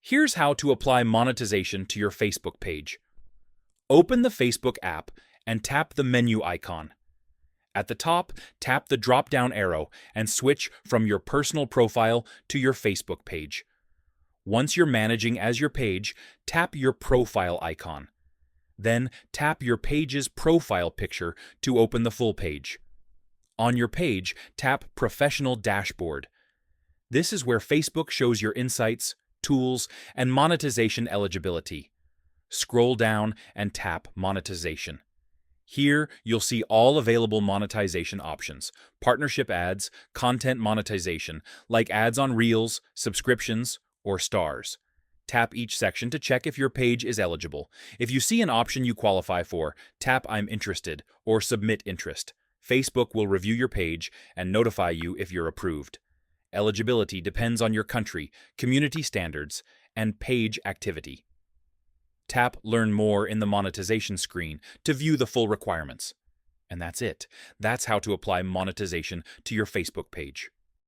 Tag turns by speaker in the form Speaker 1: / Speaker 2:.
Speaker 1: Here's how to apply monetization to your Facebook page. Open the Facebook app and tap the menu icon. At the top, tap the drop-down arrow and switch from your personal profile to your Facebook page. Once you're managing as your page, tap your profile icon. Then tap your page's profile picture to open the full page. On your page, tap Professional Dashboard. This is where Facebook shows your insights, tools, and monetization eligibility. Scroll down and tap Monetization. Here, you'll see all available monetization options: partnership ads, content monetization, like ads on Reels, subscriptions, or stars. Tap each section to check if your page is eligible. If you see an option you qualify for, tap I'm interested or Submit Interest. Facebook will review your page and notify you if you're approved. Eligibility depends on your country, community standards, and page activity. Tap Learn More in the monetization screen to view the full requirements. And that's it. That's how to apply monetization to your Facebook page.